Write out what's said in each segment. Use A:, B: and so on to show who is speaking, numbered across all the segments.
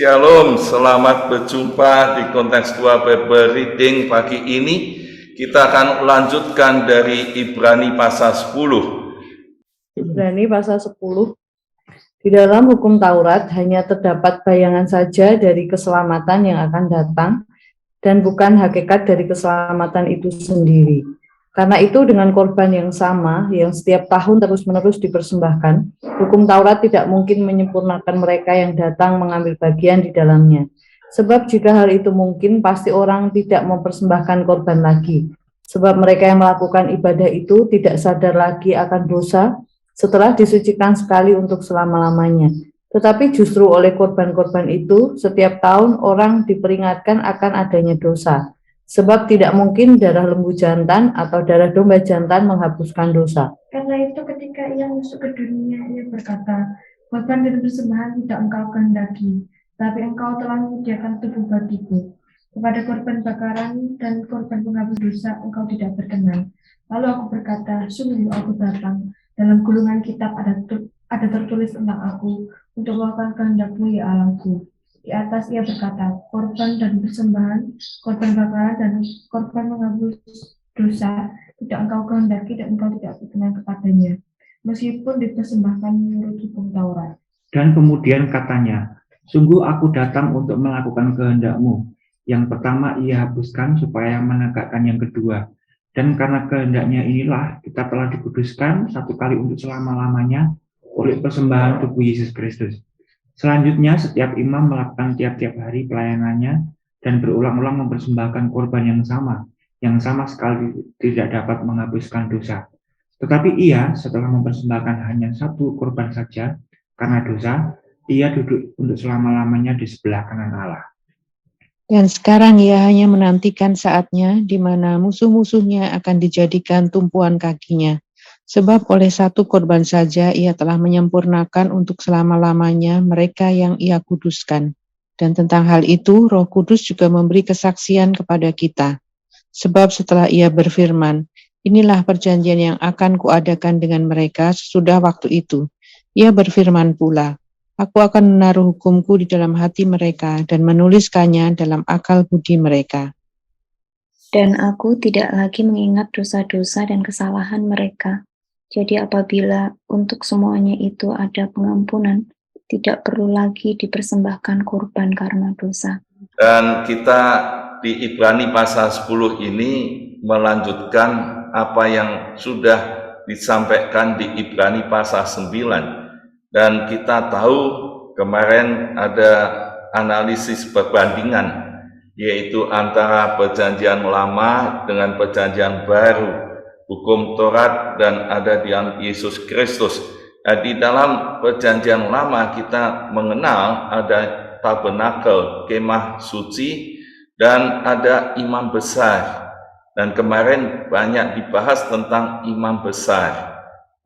A: Shalom, selamat berjumpa di Kontekstual Bible Reading pagi ini. Kita akan lanjutkan dari Ibrani pasal 10.
B: Ibrani pasal 10. Di dalam hukum Taurat hanya terdapat bayangan saja dari keselamatan yang akan datang dan bukan hakikat dari keselamatan itu sendiri. Karena itu dengan korban yang sama yang setiap tahun terus-menerus dipersembahkan, hukum Taurat tidak mungkin menyempurnakan mereka yang datang mengambil bagian di dalamnya. Sebab jika hal itu mungkin, pasti orang tidak mempersembahkan korban lagi. Sebab mereka yang melakukan ibadah itu tidak sadar lagi akan dosa setelah disucikan sekali untuk selama-lamanya. Tetapi justru oleh korban-korban itu, setiap tahun orang diperingatkan akan adanya dosa. Sebab tidak mungkin darah lembu jantan atau darah domba jantan menghapuskan dosa.
C: Karena itu ketika ia masuk ke dunia, ia berkata, korban dan persembahan tidak engkau kehendaki, tapi engkau telah menyediakan tubuh bagiku. Kepada korban bakaran dan korban penghapus dosa engkau tidak berkenan. Lalu aku berkata, sungguh aku datang. Dalam gulungan kitab ada tertulis tentang aku, untuk melakukan kehendak-Mu ya Allahku. Di atas ia berkata, korban dan persembahan, korban bakaran dan korban menghapus dosa tidak engkau kehendaki dan engkau tidak berkenan kepadanya, meskipun dipersembahkan menurut hukum Taurat.
D: Dan kemudian katanya, sungguh aku datang untuk melakukan kehendak-Mu. Yang pertama ia hapuskan supaya menegakkan yang kedua. Dan karena kehendaknya inilah kita telah dikuduskan satu kali untuk selama-lamanya oleh persembahan tubuh Yesus Kristus. Selanjutnya, setiap imam melakukan tiap-tiap hari pelayanannya dan berulang-ulang mempersembahkan korban yang sama sekali tidak dapat menghapuskan dosa. Tetapi ia, setelah mempersembahkan hanya satu korban saja, karena dosa, ia duduk untuk selama-lamanya di sebelah kanan Allah.
E: Dan sekarang ia hanya menantikan saatnya di mana musuh-musuhnya akan dijadikan tumpuan kakinya. Sebab oleh satu korban saja ia telah menyempurnakan untuk selama-lamanya mereka yang ia kuduskan. Dan tentang hal itu Roh Kudus juga memberi kesaksian kepada kita. Sebab setelah ia berfirman, inilah perjanjian yang akan kuadakan dengan mereka sesudah waktu itu. Ia berfirman pula, aku akan menaruh hukumku di dalam hati mereka dan menuliskannya dalam akal budi mereka.
F: Dan aku tidak lagi mengingat dosa-dosa dan kesalahan mereka. Jadi apabila untuk semuanya itu ada pengampunan, tidak perlu lagi dipersembahkan korban karena dosa.
A: Dan kita di Ibrani pasal 10 ini melanjutkan apa yang sudah disampaikan di Ibrani pasal 9. Dan kita tahu kemarin ada analisis perbandingan, yaitu antara perjanjian lama dengan perjanjian baru, hukum Taurat dan ada di Yesus Kristus. Di dalam perjanjian lama kita mengenal ada tabernakel, kemah suci, dan ada imam besar. Dan kemarin banyak dibahas tentang imam besar.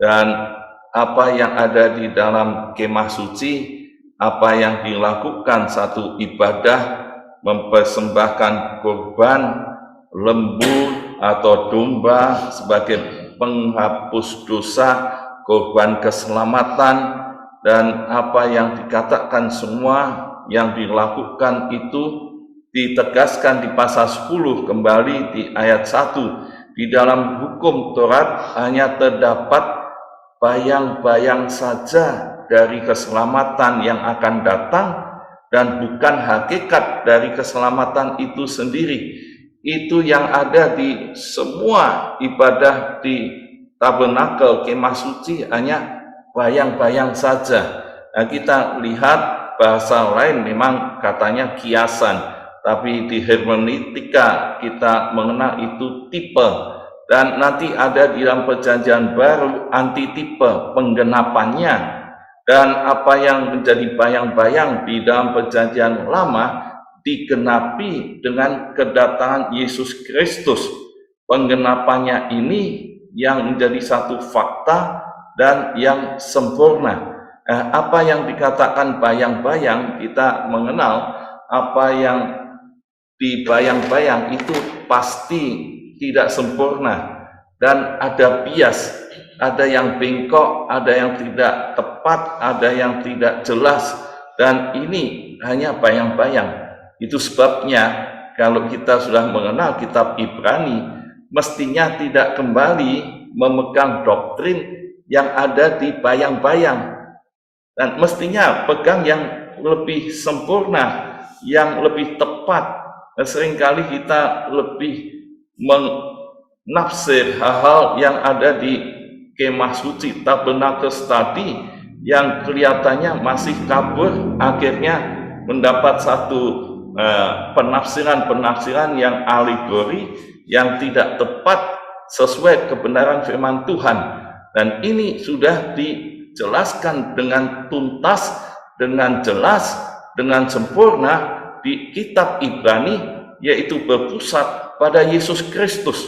A: Dan apa yang ada di dalam kemah suci, apa yang dilakukan satu ibadah, mempersembahkan korban, lembu atau domba sebagai penghapus dosa, korban keselamatan, dan apa yang dikatakan semua yang dilakukan itu ditegaskan di pasal 10 kembali di ayat 1. Di dalam hukum Taurat hanya terdapat bayang-bayang saja dari keselamatan yang akan datang dan bukan hakikat dari keselamatan itu sendiri. Itu yang ada di semua ibadah di tabernakel kemah suci hanya bayang-bayang saja. Nah, kita lihat bahasa lain memang katanya kiasan, tapi di hermeneutika kita mengenal itu tipe. Dan nanti ada di dalam perjanjian baru antitipe, penggenapannya. Dan apa yang menjadi bayang-bayang di dalam perjanjian lama digenapi dengan kedatangan Yesus Kristus. Penggenapannya ini yang menjadi satu fakta dan yang sempurna. Apa yang dikatakan bayang-bayang, kita mengenal apa yang dibayang-bayang itu pasti tidak sempurna dan ada bias, ada yang bengkok, ada yang tidak tepat, ada yang tidak jelas, dan ini hanya bayang-bayang. Itu sebabnya kalau kita sudah mengenal kitab Ibrani, mestinya tidak kembali memegang doktrin yang ada di bayang-bayang, dan mestinya pegang yang lebih sempurna, yang lebih tepat. Seringkali kita lebih menafsir hal-hal yang ada di kemah suci, tabernakel tadi, yang kelihatannya masih kabur, akhirnya mendapat satu penafsiran yang alegori, yang tidak tepat sesuai kebenaran firman Tuhan. Dan ini sudah dijelaskan dengan tuntas, dengan jelas, dengan sempurna di kitab Ibrani, yaitu berpusat pada Yesus Kristus.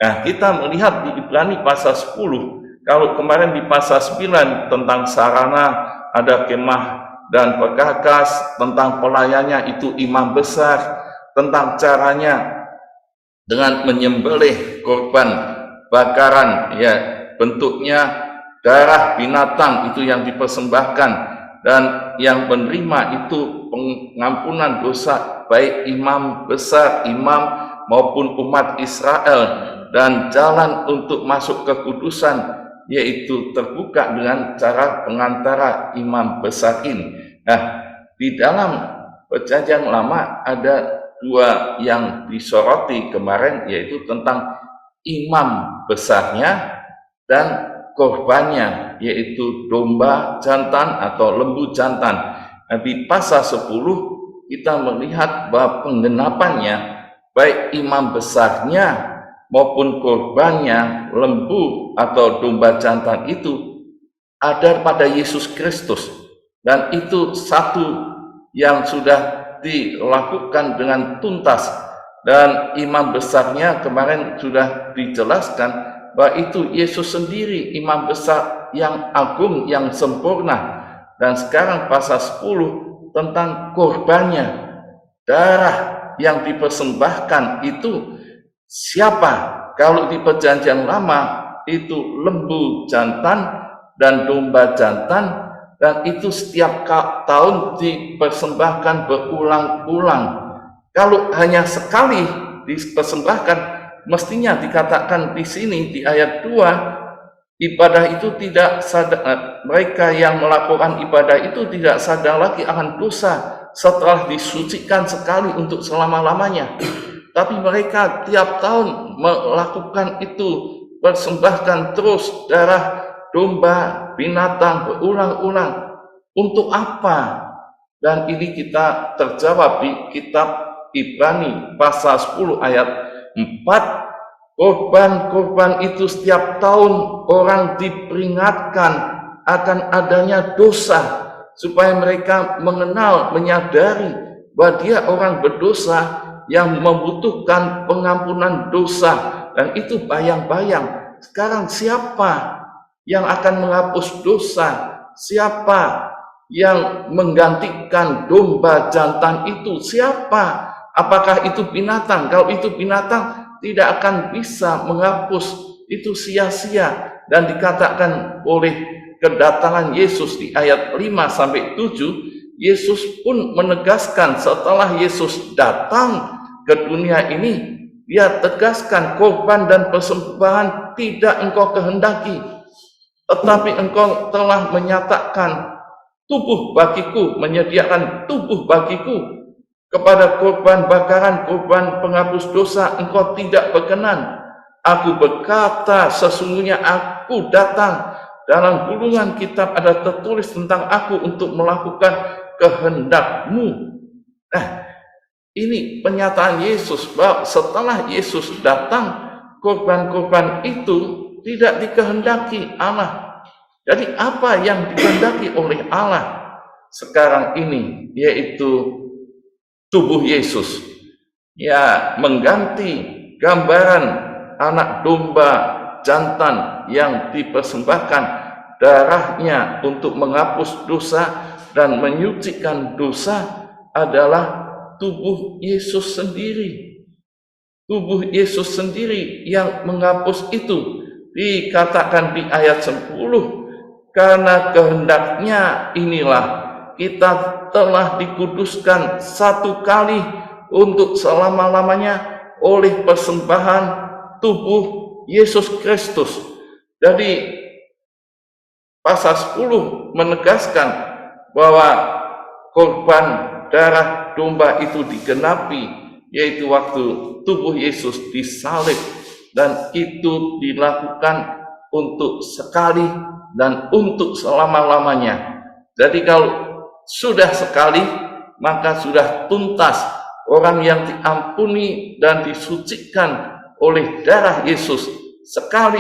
A: Nah, kita melihat di Ibrani pasal 10, kalau kemarin di pasal 9 tentang sarana, ada kemah dan perkakas, tentang pelayannya itu imam besar, tentang caranya dengan menyembelih korban bakaran, ya bentuknya darah binatang itu yang dipersembahkan, dan yang menerima itu pengampunan dosa baik imam besar, imam maupun umat Israel, dan jalan untuk masuk ke kudusan yaitu terbuka dengan cara pengantara imam besar ini. Nah, di dalam perjanjian lama ada dua yang disoroti kemarin, yaitu tentang imam besarnya dan korbannya, yaitu domba jantan atau lembu jantan. Nah, di pasal 10 kita melihat bahwa penggenapannya, baik imam besarnya maupun korbannya, lembu atau domba jantan itu ada pada Yesus Kristus, dan itu satu yang sudah dilakukan dengan tuntas. Dan imam besarnya kemarin sudah dijelaskan bahwa itu Yesus sendiri, imam besar yang agung, yang sempurna. Dan sekarang pasal 10 tentang korbannya, darah yang dipersembahkan itu siapa? Kalau di perjanjian lama itu lembu jantan dan domba jantan, dan itu setiap tahun dipersembahkan berulang-ulang. Kalau hanya sekali dipersembahkan, mestinya dikatakan di sini di ayat 2, ibadah itu tidak sadar, mereka yang melakukan ibadah itu tidak sadar lagi akan dosa setelah disucikan sekali untuk selama-lamanya. Tapi mereka tiap tahun melakukan itu, persembahkan terus darah domba, binatang berulang-ulang. Untuk apa? Dan ini kita terjawab di kitab Ibrani pasal 10 ayat 4. Korban-korban itu setiap tahun orang diperingatkan akan adanya dosa, supaya mereka mengenal, menyadari bahwa dia orang berdosa yang membutuhkan pengampunan dosa. Dan itu bayang-bayang. Sekarang siapa yang akan menghapus dosa? Siapa yang menggantikan domba jantan itu? Siapa? Apakah itu binatang? Kalau itu binatang, tidak akan bisa menghapus, itu sia-sia. Dan dikatakan oleh kedatangan Yesus di ayat 5-7, Yesus pun menegaskan setelah Yesus datang ke dunia ini, dia tegaskan korban dan persembahan tidak engkau kehendaki, tetapi engkau telah menyatakan tubuh bagiku, menyediakan tubuh bagiku kepada korban bakaran, korban penghapus dosa engkau tidak berkenan. Aku berkata, sesungguhnya aku datang, dalam gulungan kitab ada tertulis tentang aku untuk melakukan kehendakmu. Nah, ini pernyataan Yesus bahwa setelah Yesus datang, korban-korban itu tidak dikehendaki Allah. Jadi apa yang dikehendaki oleh Allah sekarang ini, yaitu tubuh Yesus, ya, mengganti gambaran anak domba jantan yang dipersembahkan darahnya untuk menghapus dosa dan menyucikan dosa adalah tubuh Yesus sendiri. Tubuh Yesus sendiri yang menghapus itu. Dikatakan di ayat 10, karena kehendaknya inilah kita telah dikuduskan satu kali untuk selama-lamanya oleh persembahan tubuh Yesus Kristus. Jadi pasal 10 menegaskan bahwa korban darah domba itu digenapi, yaitu waktu tubuh Yesus disalib, dan itu dilakukan untuk sekali dan untuk selama-lamanya. Jadi kalau sudah sekali, maka sudah tuntas. Orang yang diampuni dan disucikan oleh darah Yesus sekali,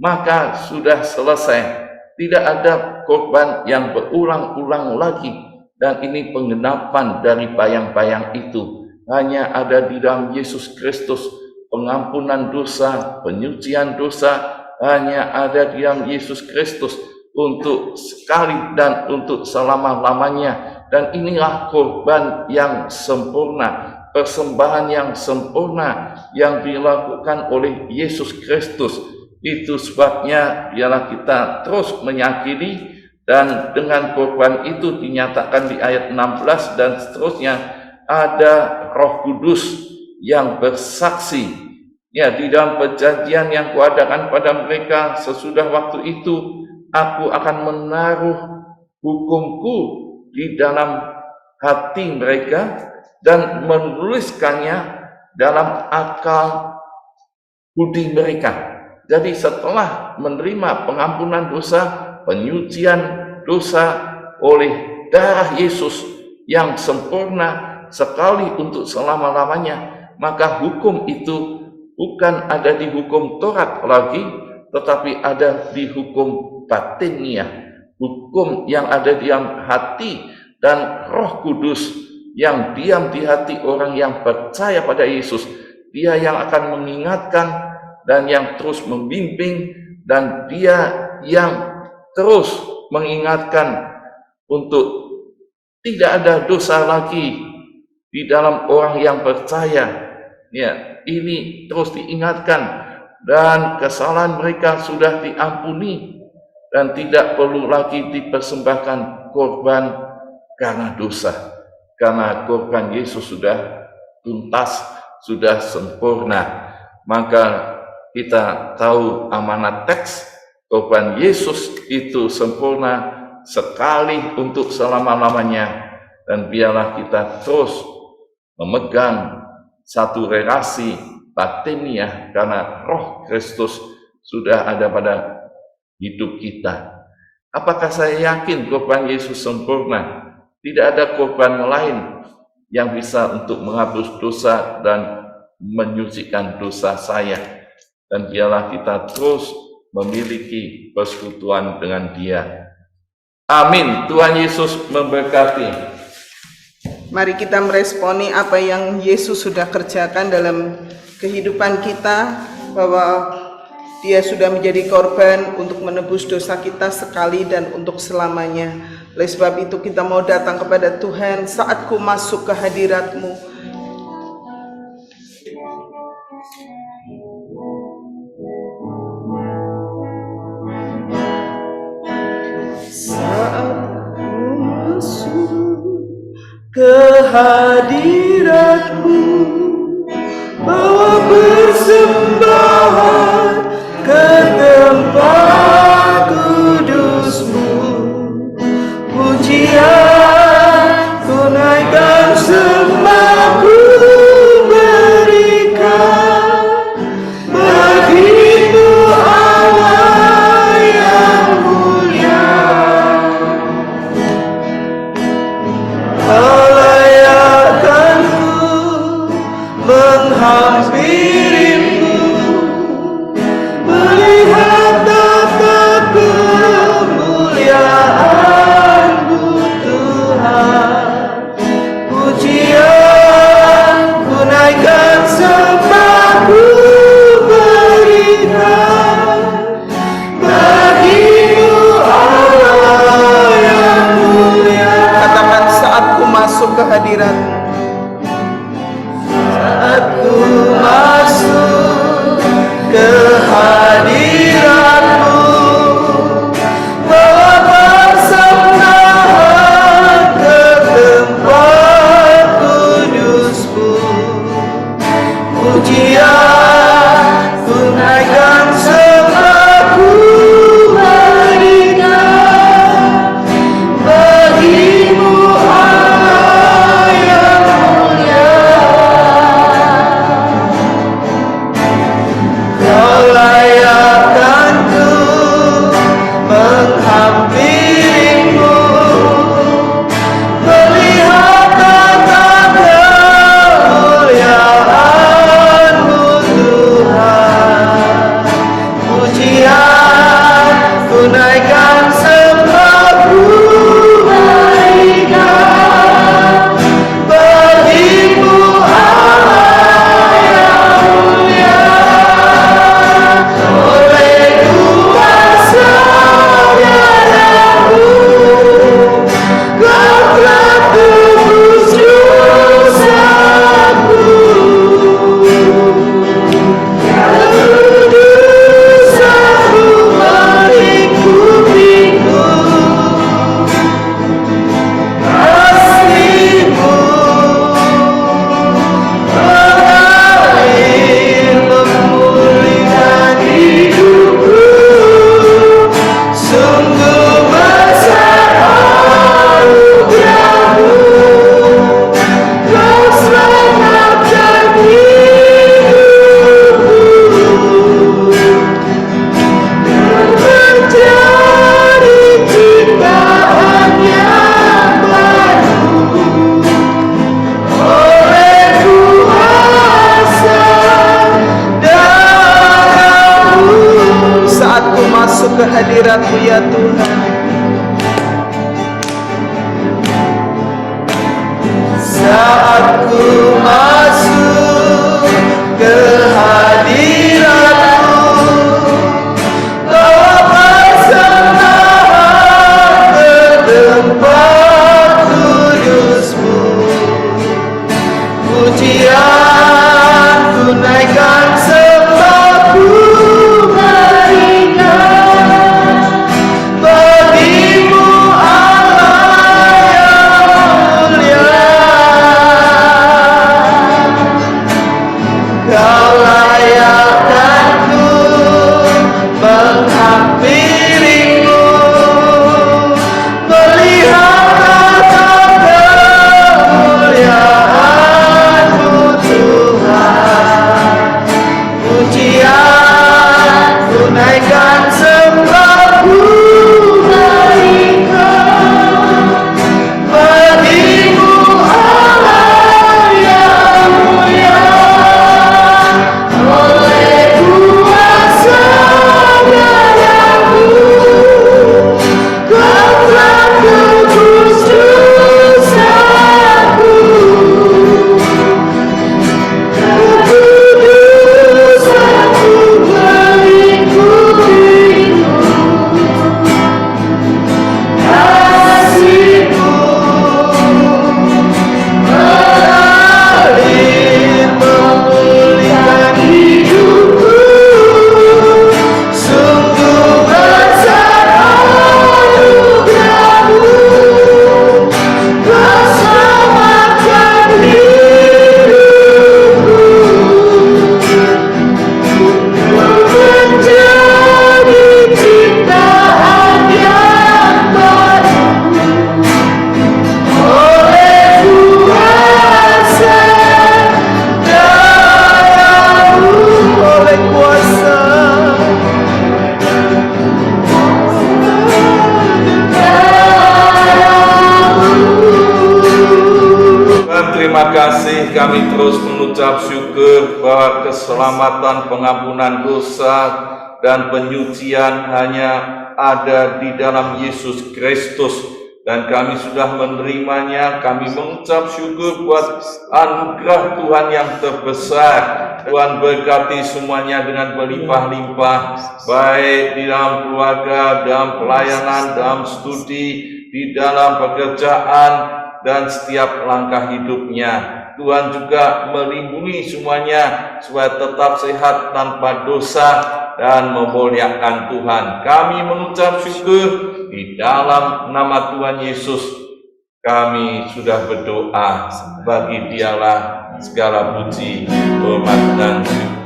A: maka sudah selesai. Tidak ada korban yang berulang-ulang lagi. Dan ini penggenapan dari bayang-bayang itu. Hanya ada di dalam Yesus Kristus pengampunan dosa, penyucian dosa, hanya ada di dalam Yesus Kristus untuk sekali dan untuk selama-lamanya. Dan inilah korban yang sempurna, persembahan yang sempurna yang dilakukan oleh Yesus Kristus. Itu sebabnya biarlah kita terus menyakini, dan dengan korban itu dinyatakan di ayat 16 dan seterusnya, ada Roh Kudus yang bersaksi. Ya, di dalam perjanjian yang kuadakan pada mereka sesudah waktu itu, aku akan menaruh hukumku di dalam hati mereka dan menuliskannya dalam akal budi mereka. Jadi setelah menerima pengampunan dosa, penyucian dosa oleh darah Yesus yang sempurna sekali untuk selama-lamanya, maka hukum itu bukan ada di hukum Taurat lagi, tetapi ada di hukum batiniah, hukum yang ada di dalam hati, dan Roh Kudus yang diam di hati orang yang percaya pada Yesus. Dia yang akan mengingatkan dan yang terus membimbing, dan dia yang terus mengingatkan untuk tidak ada dosa lagi di dalam orang yang percaya. Ya, ini terus diingatkan, dan kesalahan mereka sudah diampuni dan tidak perlu lagi dipersembahkan korban karena dosa, karena korban Yesus sudah tuntas, sudah sempurna. Maka kita tahu amanat teks, korban Yesus itu sempurna sekali untuk selama-lamanya, dan biarlah kita terus memegang satu relasi batiniah karena Roh Kristus sudah ada pada hidup kita. Apakah saya yakin korban Yesus sempurna? Tidak ada korban lain yang bisa untuk menghapus dosa dan menyucikan dosa saya. Dan biarlah kita terus memiliki persekutuan dengan Dia. Amin. Tuhan Yesus memberkati.
G: Mari kita meresponi apa yang Yesus sudah kerjakan dalam kehidupan kita, bahwa Dia sudah menjadi korban untuk menebus dosa kita sekali dan untuk selamanya. Oleh sebab itu kita mau datang kepada Tuhan, saatku masuk ke hadirat-Mu. Saatku masuk ke hadirat-Mu, bawa persembahan ke tempat kudus-Mu. Pujian ku naikkan, sembah ku berikan bagimu Allah yang mulia. Layakanku menghampirimu, melihat tata kemuliaan-Mu Tuhan. Pujian ku naikkan, sembah ku berikan bagimu Allah yang mulia. Katakan, saatku masuk ke hadirat-Mu. Saatku masuk
H: pujian ku naikkan sembahku berikan bagimu Allah yang mulia. Kau layakkan ku menghampirimu, melihat tata kemuliaan-Mu Tuhan. Pujian ku naikkan sembahku berikan bagimu Allah yang mulia. Oleh kuasa darah-Mu Kau telah tebus dosaku. Kedudusanmu melingkupiku, kasih-Mu mengalir memulihkan hidupku. Sungguh besar anugerah-Mu, Kau selamatkan hidupku. Menjadi ciptaan yang baru oleh kuasa darah-Mu. Saat ku masuk ke hadirat-Mu ya Tuhan, saat ku masuk ke hadirat-Mu, bawa persembahan ke tempat kudus-Mu. Pujian ku naikkan sembahku berikan bagimu Allah yang mulia. Kau layakkan ku menghampirimu, melihat tata kemuliaan-Mu Tuhan. Pujian ku naikkan sembahku berikan bagimu Allah yang mulia. Oleh kuasa darah-Mu Kau telah tebus dosaku. Kedudusanmu melingkupiku, kasih-Mu mengalir memulihkan hidupku. Sungguh besar anugerah-Mu, Kau selamatkan hidupku. Menjadi ciptaan yang baru oleh kuasa darah-Mu. Oleh kuasa
A: Tuhan, terima kasih. Kami terus mengucap syukur bahwa keselamatan, pengampunan dosa, dan penyucian hanya ada di dalam Yesus Kristus. Dan kami sudah menerimanya. Kami mengucap syukur buat anugerah Tuhan yang terbesar. Tuhan berkati semuanya dengan berlimpah-limpah, baik di dalam keluarga, dalam pelayanan, dalam studi, di dalam pekerjaan, dan setiap langkah hidupnya. Tuhan juga melindungi semuanya supaya tetap sehat tanpa dosa dan memuliakan Tuhan. Kami mengucap syukur di dalam nama Tuhan Yesus. Kami sudah berdoa, bagi Dialah segala puji, hormat dan syukur